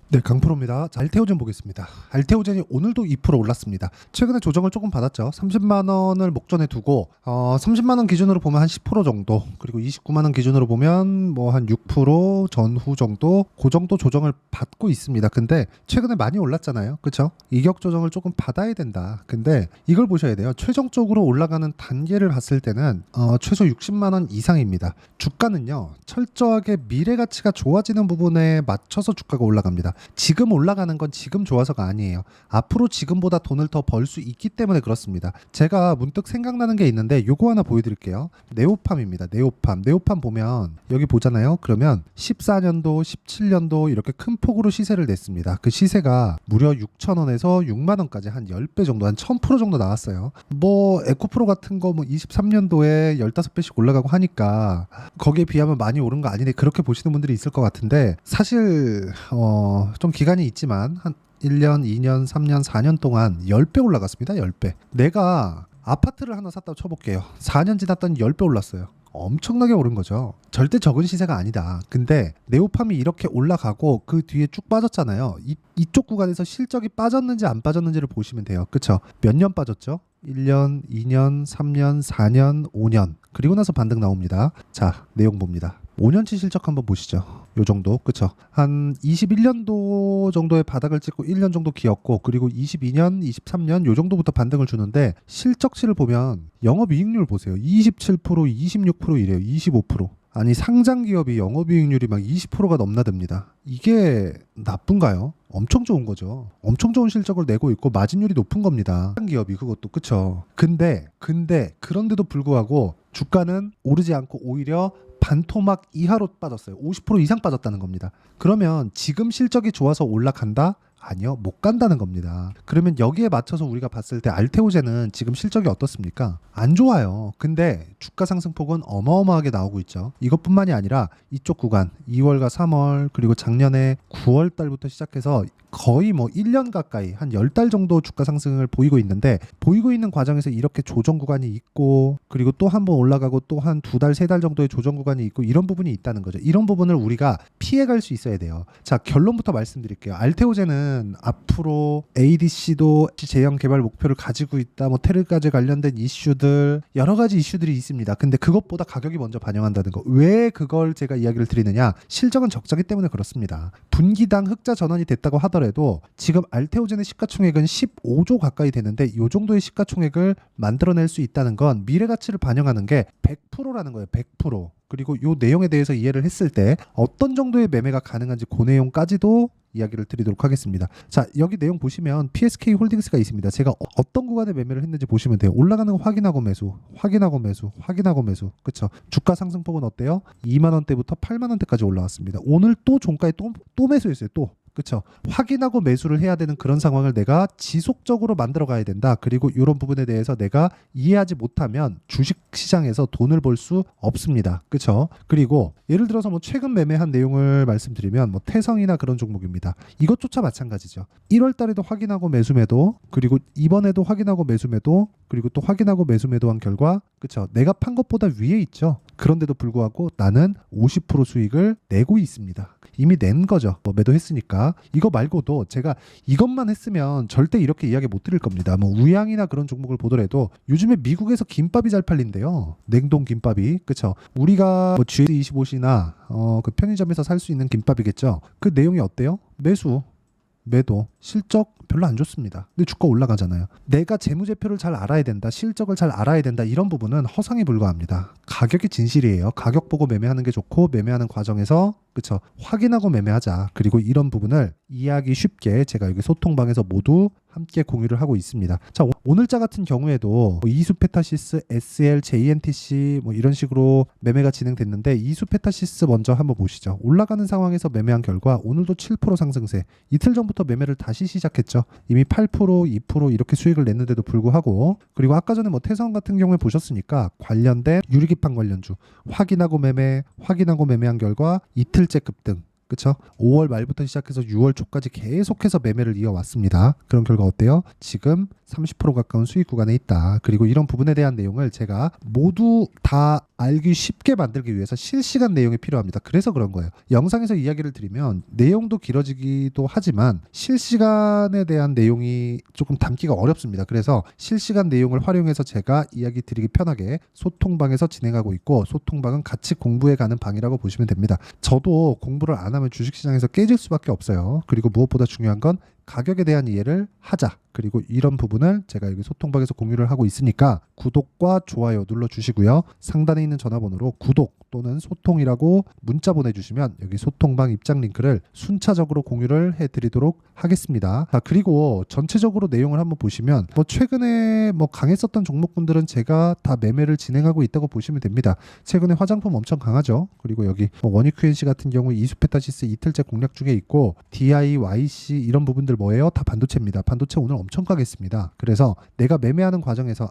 네, 강프로입니다. 자, 알테오젠 보겠습니다. 알테오젠이 오늘도 2% 올랐습니다. 최근에 조정을 조금 받았죠. 30만 원을 목전에 두고 30만 원 기준으로 보면 한 10% 정도, 그리고 29만 원 기준으로 보면 뭐 한 6% 전후 정도, 그 정도 조정을 받고 있습니다. 근데 최근에 많이 올랐잖아요. 그렇죠? 이격 조정을 조금 받아야 된다. 근데 이걸 보셔야 돼요. 최종적으로 올라가는 단계를 봤을 때는 최소 60만 원 이상입니다. 주가는요, 철저하게 미래 가치가 좋아지는 부분에 맞춰서 주가가 올라갑니다. 지금 올라가는 건 지금 좋아서가 아니에요. 앞으로 지금보다 돈을 더 벌 수 있기 때문에 그렇습니다. 제가 문득 생각나는 게 있는데 요거 하나 보여드릴게요. 네오팜입니다. 네오팜 보면 여기 보잖아요. 그러면 14년도, 17년도 이렇게 큰 폭으로 시세를 냈습니다. 그 시세가 무려 6,000원에서 6만 원까지 한 10배 정도, 한 1000% 정도 나왔어요. 뭐 에코프로 같은 거 뭐 23년도에 15배씩 올라가고 하니까 거기에 비하면 많이 오른 거 아니네, 그렇게 보시는 분들이 있을 것 같은데, 사실 좀 기간이 있지만 한 1년, 2년, 3년, 4년 동안 10배 올라갔습니다. 10배. 내가 아파트를 하나 샀다고 쳐볼게요. 4년 지났더니 10배 올랐어요. 엄청나게 오른 거죠. 절대 적은 시세가 아니다. 근데 네오팜이 이렇게 올라가고 그 뒤에 쭉 빠졌잖아요. 이쪽 구간에서 실적이 빠졌는지 안 빠졌는지를 보시면 돼요. 그쵸? 몇 년 빠졌죠? 1년, 2년, 3년, 4년, 5년. 그리고 나서 반등 나옵니다. 자, 내용 봅니다. 5년치 실적 한번 보시죠. 요 정도, 그쵸? 한 21년도 정도의 바닥을 찍고 1년 정도 기었고, 그리고 22년, 23년 요 정도부터 반등을 주는데, 실적치를 보면 영업이익률 보세요. 27%, 26% 이래요. 25%. 아니, 상장 기업이 영업이익률이 막 20%가 넘나듭니다. 이게 나쁜가요? 엄청 좋은 거죠. 엄청 좋은 실적을 내고 있고 마진율이 높은 겁니다. 상장 기업이, 그것도, 그쵸? 근데 그런데도 불구하고 주가는 오르지 않고 오히려 반토막 이하로 빠졌어요. 50% 이상 빠졌다는 겁니다. 그러면 지금 실적이 좋아서 올라간다? 아니요, 못 간다는 겁니다. 그러면 여기에 맞춰서 우리가 봤을 때 알테오젠은 지금 실적이 어떻습니까? 안 좋아요. 근데 주가 상승폭은 어마어마하게 나오고 있죠. 이것뿐만이 아니라 이쪽 구간 2월과 3월, 그리고 작년에 9월 달부터 시작해서 거의 뭐 1년 가까이 한 10달 정도 주가 상승을 보이고 있는데, 보이고 있는 과정에서 이렇게 조정 구간이 있고, 그리고 또 한 번 올라가고 또 한 2달, 3달 정도의 조정 구간이 있고, 이런 부분이 있다는 거죠. 이런 부분을 우리가 피해갈 수 있어야 돼요. 자, 결론부터 말씀드릴게요. 알테오젠은 앞으로 ADC도 제형 개발 목표를 가지고 있다, 뭐 테르까지 관련된 이슈들, 여러 가지 이슈들이 있습니다. 근데 그것보다 가격이 먼저 반영한다는 거. 왜 그걸 제가 이야기를 드리느냐? 실적은 적자기 때문에 그렇습니다. 분기당 흑자 전환이 됐다고 하더라도 지금 알테오젠의 시가총액은 15조 가까이 되는데, 이 정도의 시가총액을 만들어낼 수 있다는 건 미래 가치를 반영하는 게 100%라는 거예요. 100%. 그리고 이 내용에 대해서 이해를 했을 때 어떤 정도의 매매가 가능한지 그 내용까지도 이야기를 드리도록 하겠습니다. 자, 여기 내용 보시면 PSK 홀딩스가 있습니다. 제가 어떤 구간에 매매를 했는지 보시면 돼요. 올라가는 거 확인하고 매수, 확인하고 매수, 확인하고 매수. 그쵸? 주가 상승폭은 어때요? 2만 원대부터 8만 원대까지 올라왔습니다. 오늘 또 종가에 또 매수했어요. 또. 그쵸? 확인하고 매수를 해야 되는 그런 상황을 내가 지속적으로 만들어 가야 된다. 그리고 이런 부분에 대해서 내가 이해하지 못하면 주식 시장에서 돈을 벌 수 없습니다. 그쵸? 그리고 예를 들어서 뭐 최근 매매한 내용을 말씀드리면 뭐 태성이나 그런 종목입니다. 이것조차 마찬가지죠. 1월 달에도 확인하고 매수 매도, 그리고 이번에도 확인하고 매수 매도, 그리고 또 확인하고 매수 매도한 결과, 그쵸? 내가 판 것보다 위에 있죠. 그런데도 불구하고 나는 50% 수익을 내고 있습니다. 이미 낸 거죠. 뭐 매도했으니까. 이거 말고도 제가 이것만 했으면 절대 이렇게 이야기 못 드릴 겁니다. 뭐 우양이나 그런 종목을 보더라도 요즘에 미국에서 김밥이 잘 팔린대요. 냉동 김밥이. 그쵸? 우리가 뭐 GS25C나 그 편의점에서 살 수 있는 김밥이겠죠. 그 내용이 어때요? 매수, 매도, 실적 별로 안 좋습니다. 근데 주가 올라가잖아요. 내가 재무제표를 잘 알아야 된다, 실적을 잘 알아야 된다, 이런 부분은 허상에 불과합니다. 가격이 진실이에요. 가격 보고 매매하는 게 좋고, 매매하는 과정에서, 그쵸, 확인하고 매매하자. 그리고 이런 부분을 이해하기 쉽게 제가 여기 소통방에서 모두 함께 공유를 하고 있습니다. 자, 오늘자 같은 경우에도 이수페타시스, SL, JNTC 뭐 이런 식으로 매매가 진행됐는데, 이수페타시스 먼저 한번 보시죠. 올라가는 상황에서 매매한 결과 오늘도 7% 상승세. 이틀 전부터 매매를 다시 시작했죠. 이미 8%, 2% 이렇게 수익을 냈는데도 불구하고, 그리고 아까 전에 뭐 태성 같은 경우에 보셨으니까 관련된 유리기판 관련주 확인하고 매매, 확인하고 매매한 결과 이틀째 급등. 그쵸? 5월 말부터 시작해서 6월 초까지 계속해서 매매를 이어왔습니다. 그런 결과 어때요? 지금 30% 가까운 수익 구간에 있다. 그리고 이런 부분에 대한 내용을 제가 모두 다 알기 쉽게 만들기 위해서 실시간 내용이 필요합니다. 그래서 그런 거예요. 영상에서 이야기를 드리면 내용도 길어지기도 하지만 실시간에 대한 내용이 조금 담기가 어렵습니다. 그래서 실시간 내용을 활용해서 제가 이야기 드리기 편하게 소통방에서 진행하고 있고, 소통방은 같이 공부해가는 방이라고 보시면 됩니다. 저도 공부를 안 하면 주식시장에서 깨질 수밖에 없어요. 그리고 무엇보다 중요한 건 가격에 대한 이해를 하자. 그리고 이런 부분을 제가 여기 소통방에서 공유를 하고 있으니까 구독과 좋아요 눌러주시고요. 상단에 있는 전화번호로 구독 또는 소통이라고 문자 보내주시면 여기 소통방 입장 링크를 순차적으로 공유를 해드리도록 하겠습니다. 자, 그리고 전체적으로 내용을 한번 보시면 최근에 강했었던 종목군들은 제가 다 매매를 진행하고 있다고 보시면 됩니다. 최근에 화장품 엄청 강하죠. 그리고 여기 원익 QNC 같은 경우 이수페타시스 이틀째 공략 중에 있고, DIYC 이런 부분들 뭐예요? 다 반도체입니다. 반도체 오늘 엄청 가겠습니다. 그래서 내가 매매하는 과정에서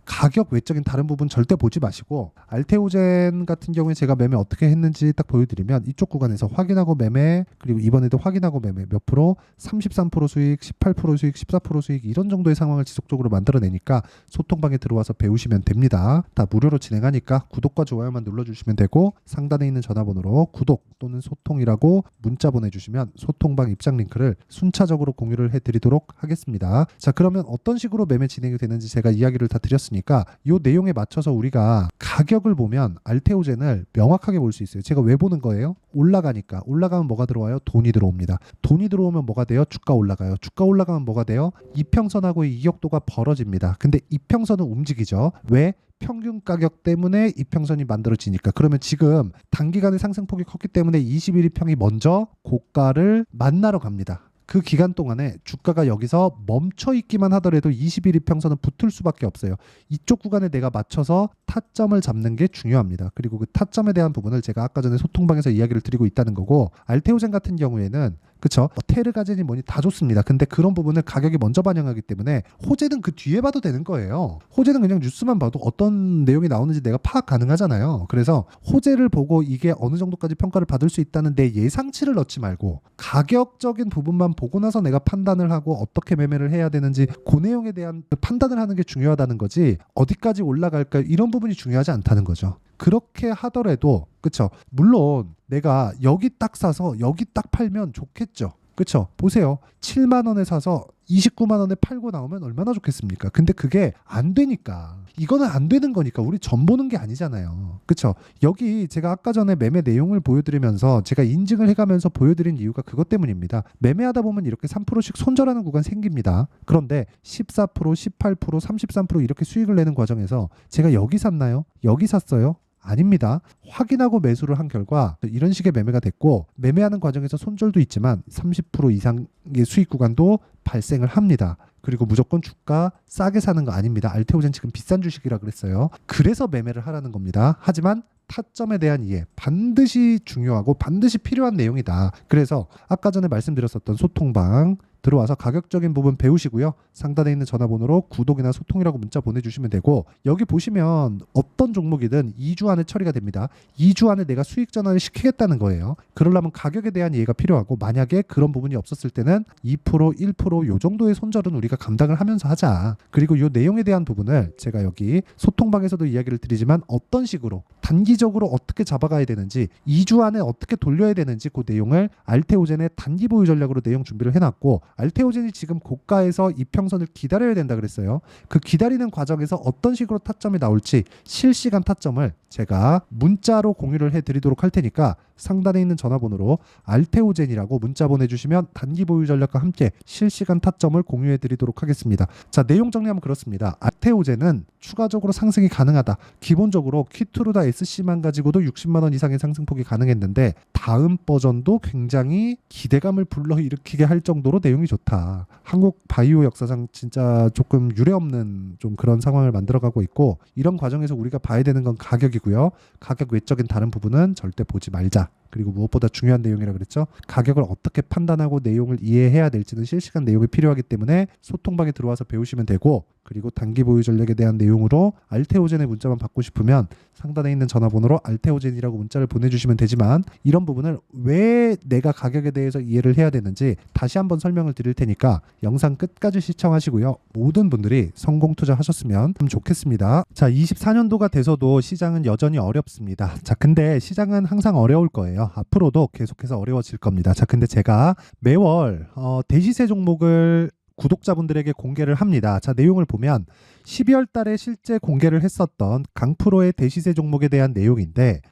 가격 외적인 다른 부분 절대 보지 마시고, 알테오젠 같은 경우에 제가 매매 어떻게 했는지 딱 보여드리면 이쪽 구간에서 확인하고 매매, 그리고 이번에도 확인하고 매매 몇 프로, 33% 수익, 18% 수익, 14% 수익 이런 정도의 상황을 지속적으로 만들어내니까 소통방에 들어와서 배우시면 됩니다. 다 무료로 진행하니까 구독과 좋아요만 눌러주시면 되고, 상단에 있는 전화번호로 구독 또는 소통이라고 문자 보내주시면 소통방 입장 링크를 순차적으로 공유를 해드리도록 하겠습니다. 자, 그러면 어떤 식으로 매매 진행이 되는지 제가 이야기를 다 드렸으니까 이 내용에 맞춰서 우리가 가격을 보면 알테오젠을 명확하게 볼 수 있어요. 제가 왜 보는 거예요? 올라가니까. 올라가면 뭐가 들어와요? 돈이 들어옵니다. 돈이 들어오면 뭐가 돼요? 주가 올라가요. 주가 올라가면 뭐가 돼요? 이평선하고의 이격도가 벌어집니다. 근데 이평선은 움직이죠. 왜? 평균 가격 때문에 이평선이 만들어지니까. 그러면 지금 단기간에 상승폭이 컸기 때문에 21일 평이 먼저 고가를 만나러 갑니다. 그 기간 동안에 주가가 여기서 멈춰 있기만 하더라도 21일 평선은 붙을 수밖에 없어요. 이쪽 구간에 내가 맞춰서 타점을 잡는 게 중요합니다. 그리고 그 타점에 대한 부분을 제가 아까 전에 소통방에서 이야기를 드리고 있다는 거고, 알테오젠 같은 경우에는 그쵸? 테르가젠이 뭐니 다 좋습니다. 근데 그런 부분을 가격이 먼저 반영하기 때문에 호재는 그 뒤에 봐도 되는 거예요. 호재는 그냥 뉴스만 봐도 어떤 내용이 나오는지 내가 파악 가능하잖아요. 그래서 호재를 보고 이게 어느 정도까지 평가를 받을 수 있다는 내 예상치를 넣지 말고 가격적인 부분만 보고 나서 내가 판단을 하고 어떻게 매매를 해야 되는지 그 내용에 대한 판단을 하는 게 중요하다는 거지, 어디까지 올라갈까 이런 부분이 중요하지 않다는 거죠. 그렇게 하더라도 그쵸, 물론 내가 여기 딱 사서 여기 딱 팔면 좋겠죠. 그쵸? 보세요. 7만 원에 사서 29만 원에 팔고 나오면 얼마나 좋겠습니까? 근데 그게 안 되니까. 이거는 안 되는 거니까 우리 전 보는 게 아니잖아요. 그쵸? 여기 제가 아까 전에 매매 내용을 보여드리면서 제가 인증을 해가면서 보여드린 이유가 그것 때문입니다. 매매하다 보면 이렇게 3%씩 손절하는 구간 생깁니다. 그런데 14%, 18%, 33% 이렇게 수익을 내는 과정에서 제가 여기 샀나요? 여기 샀어요? 아닙니다. 확인하고 매수를 한 결과 이런 식의 매매가 됐고, 매매하는 과정에서 손절도 있지만 30% 이상의 수익 구간도 발생을 합니다. 그리고 무조건 주가 싸게 사는 거 아닙니다. 알테오젠 지금 비싼 주식이라 그랬어요. 그래서 매매를 하라는 겁니다. 하지만 타점에 대한 이해 반드시 중요하고 반드시 필요한 내용이다. 그래서 아까 전에 말씀드렸었던 소통방 들어와서 가격적인 부분 배우시고요. 상단에 있는 전화번호로 구독이나 소통이라고 문자 보내주시면 되고, 여기 보시면 어떤 종목이든 2주 안에 처리가 됩니다. 2주 안에 내가 수익 전환을 시키겠다는 거예요. 그러려면 가격에 대한 이해가 필요하고, 만약에 그런 부분이 없었을 때는 2%, 1%요 정도의 손절은 우리가 감당을 하면서 하자. 그리고 이 내용에 대한 부분을 제가 여기 소통방에서도 이야기를 드리지만 어떤 식으로 단기적으로 어떻게 잡아가야 되는지, 2주 안에 어떻게 돌려야 되는지 그 내용을 알테오젠의 단기 보유 전략으로 내용 준비를 해놨고, 알테오젠이 지금 고가에서 이평선을 기다려야 된다 그랬어요. 그 기다리는 과정에서 어떤 식으로 타점이 나올지 실시간 타점을 제가 문자로 공유를 해드리도록 할 테니까 상단에 있는 전화번호로 알테오젠이라고 문자 보내주시면 단기 보유 전략과 함께 실시간 타점을 공유해드리도록 하겠습니다. 자, 내용 정리하면 그렇습니다. 알테오젠은 추가적으로 상승이 가능하다. 기본적으로 키투르다 SC만 가지고도 60만 원 이상의 상승폭이 가능했는데 다음 버전도 굉장히 기대감을 불러일으키게 할 정도로 내용이 좋다. 한국 바이오 역사상 진짜 조금 유례없는 좀 그런 상황을 만들어가고 있고, 이런 과정에서 우리가 봐야 되는 건 가격이고요. 가격 외적인 다른 부분은 절대 보지 말자. 그리고 무엇보다 중요한 내용이라 그랬죠. 가격을 어떻게 판단하고 내용을 이해해야 될지는 실시간 내용이 필요하기 때문에 소통방에 들어와서 배우시면 되고, 그리고 단기 보유 전략에 대한 내용으로 알테오젠의 문자만 받고 싶으면 상단에 있는 전화번호로 알테오젠이라고 문자를 보내주시면 되지만, 이런 부분을 왜 내가 가격에 대해서 이해를 해야 되는지 다시 한번 설명을 드릴 테니까 영상 끝까지 시청하시고요. 모든 분들이 성공 투자하셨으면 좋겠습니다. 자, 24년도가 돼서도 시장은 여전히 어렵습니다. 자, 근데 시장은 항상 어려울 거예요. 앞으로도 계속해서 어려워질 겁니다. 자, 근데 제가 매월 대시세 종목을 구독자분들에게 공개를 합니다. 자, 내용을 보면 12월 달에 실제 공개를 했었던 강프로의 대시세 종목에 대한 내용인데,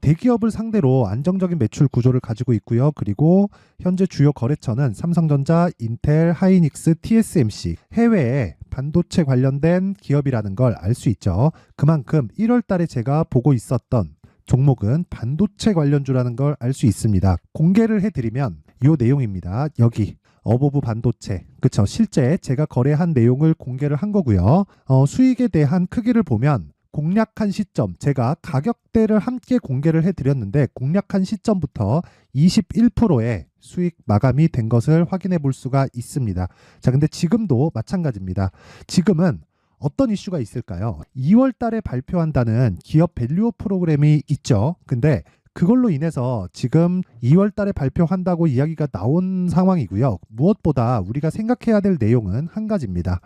대기업을 상대로 안정적인 매출 구조를 가지고 있고요. 그리고 현재 주요 거래처는 삼성전자, 인텔, 하이닉스, TSMC, 해외에 반도체 관련된 기업이라는 걸 알 수 있죠. 그만큼 1월 달에 제가 보고 있었던 종목은 반도체 관련주라는 걸 알 수 있습니다. 공개를 해드리면 이 내용입니다. 여기 어보브 반도체, 그쵸? 실제 제가 거래한 내용을 공개를 한 거고요. 수익에 대한 크기를 보면 공략한 시점, 제가 가격대를 함께 공개를 해드렸는데 공략한 시점부터 21%의 수익 마감이 된 것을 확인해 볼 수가 있습니다. 자, 근데 지금도 마찬가지입니다. 지금은 어떤 이슈가 있을까요? 2월 달에 발표한다는 기업 밸류업 프로그램이 있죠. 근데 그걸로 인해서 지금 2월 달에 발표한다고 이야기가 나온 상황이고요. 무엇보다 우리가 생각해야 될 내용은 한 가지입니다.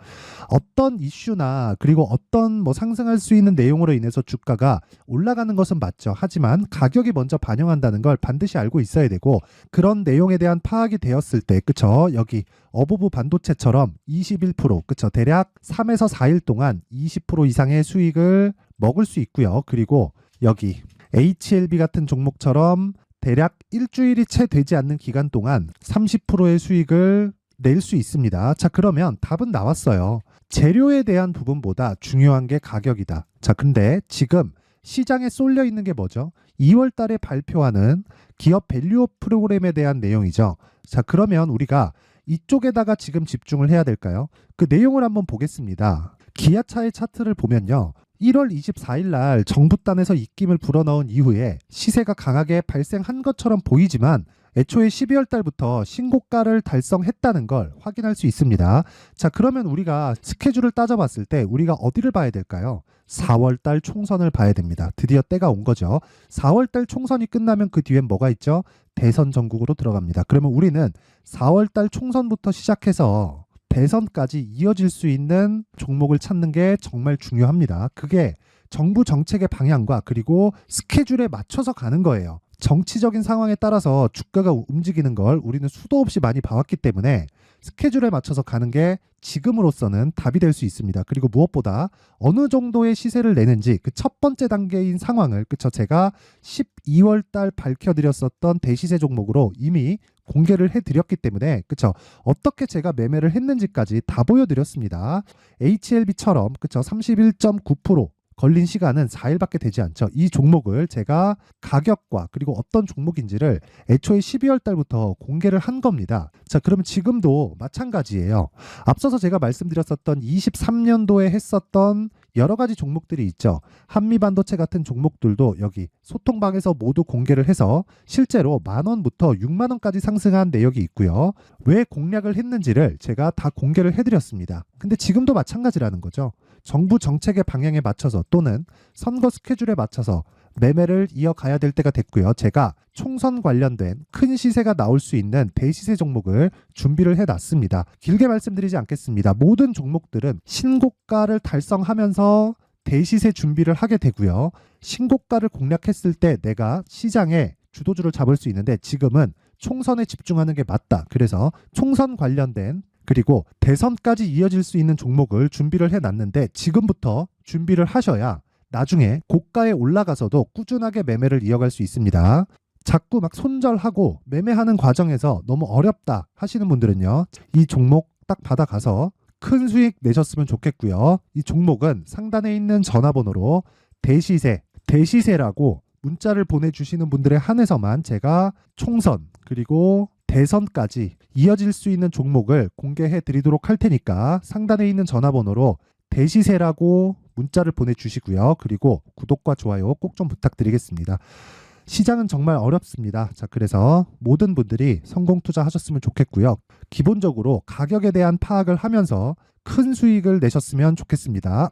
어떤 이슈나 그리고 어떤 상승할 수 있는 내용으로 인해서 주가가 올라가는 것은 맞죠. 하지만 가격이 먼저 반영한다는 걸 반드시 알고 있어야 되고, 그런 내용에 대한 파악이 되었을 때, 그쵸? 여기 어보브 반도체처럼 21%, 그쵸? 대략 3에서 4일 동안 20% 이상의 수익을 먹을 수 있고요. 그리고 여기 HLB 같은 종목처럼 대략 일주일이 채 되지 않는 기간 동안 30%의 수익을 낼 수 있습니다. 자, 그러면 답은 나왔어요. 재료에 대한 부분보다 중요한 게 가격이다. 자, 근데 지금 시장에 쏠려 있는 게 뭐죠? 2월 달에 발표하는 기업 밸류업 프로그램에 대한 내용이죠. 자, 그러면 우리가 이쪽에다가 지금 집중을 해야 될까요? 그 내용을 한번 보겠습니다. 기아차의 차트를 보면요. 1월 24일 날 정부단에서 입김을 불어넣은 이후에 시세가 강하게 발생한 것처럼 보이지만 애초에 12월 달부터 신고가를 달성했다는 걸 확인할 수 있습니다. 자, 그러면 우리가 스케줄을 따져봤을 때 우리가 어디를 봐야 될까요? 4월 달 총선을 봐야 됩니다. 드디어 때가 온 거죠. 4월 달 총선이 끝나면 그 뒤엔 뭐가 있죠? 대선 전국으로 들어갑니다. 그러면 우리는 4월 달 총선부터 시작해서 대선까지 이어질 수 있는 종목을 찾는 게 정말 중요합니다. 그게 정부 정책의 방향과 그리고 스케줄에 맞춰서 가는 거예요. 정치적인 상황에 따라서 주가가 움직이는 걸 우리는 수도 없이 많이 봐왔기 때문에 스케줄에 맞춰서 가는 게 지금으로서는 답이 될 수 있습니다. 그리고 무엇보다 어느 정도의 시세를 내는지 그 첫 번째 단계인 상황을, 그쵸? 제가 12월 달 밝혀드렸었던 대시세 종목으로 이미 공개를 해드렸기 때문에, 그쵸? 어떻게 제가 매매를 했는지까지 다 보여드렸습니다. HLB처럼, 그쵸? 31.9% 걸린 시간은 4일밖에 되지 않죠. 이 종목을 제가 가격과 그리고 어떤 종목인지를 애초에 12월 달부터 공개를 한 겁니다. 자, 그러면 지금도 마찬가지예요. 앞서서 제가 말씀드렸었던 23년도에 했었던 여러 가지 종목들이 있죠. 한미반도체 같은 종목들도 여기 소통방에서 모두 공개를 해서 실제로 10,000원부터 60,000원까지 상승한 내역이 있고요. 왜 공략을 했는지를 제가 다 공개를 해드렸습니다. 근데 지금도 마찬가지라는 거죠. 정부 정책의 방향에 맞춰서 또는 선거 스케줄에 맞춰서 매매를 이어가야 될 때가 됐고요. 제가 총선 관련된 큰 시세가 나올 수 있는 대시세 종목을 준비를 해놨습니다. 길게 말씀드리지 않겠습니다. 모든 종목들은 신고가를 달성하면서 대시세 준비를 하게 되고요. 신고가를 공략했을 때 내가 시장에 주도주를 잡을 수 있는데 지금은 총선에 집중하는 게 맞다. 그래서 총선 관련된 그리고 대선까지 이어질 수 있는 종목을 준비를 해놨는데 지금부터 준비를 하셔야 나중에 고가에 올라가서도 꾸준하게 매매를 이어갈 수 있습니다. 자꾸 막 손절하고 매매하는 과정에서 너무 어렵다 하시는 분들은요. 이 종목 딱 받아가서 큰 수익 내셨으면 좋겠고요. 이 종목은 상단에 있는 전화번호로 대시세라고 문자를 보내주시는 분들에 한해서만 제가 총선 그리고 대선까지 이어질 수 있는 종목을 공개해 드리도록 할 테니까 상단에 있는 전화번호로 대시세라고 문자를 보내주시고요. 그리고 구독과 좋아요 꼭 좀 부탁드리겠습니다. 시장은 정말 어렵습니다. 자, 그래서 모든 분들이 성공 투자하셨으면 좋겠고요. 기본적으로 가격에 대한 파악을 하면서 큰 수익을 내셨으면 좋겠습니다.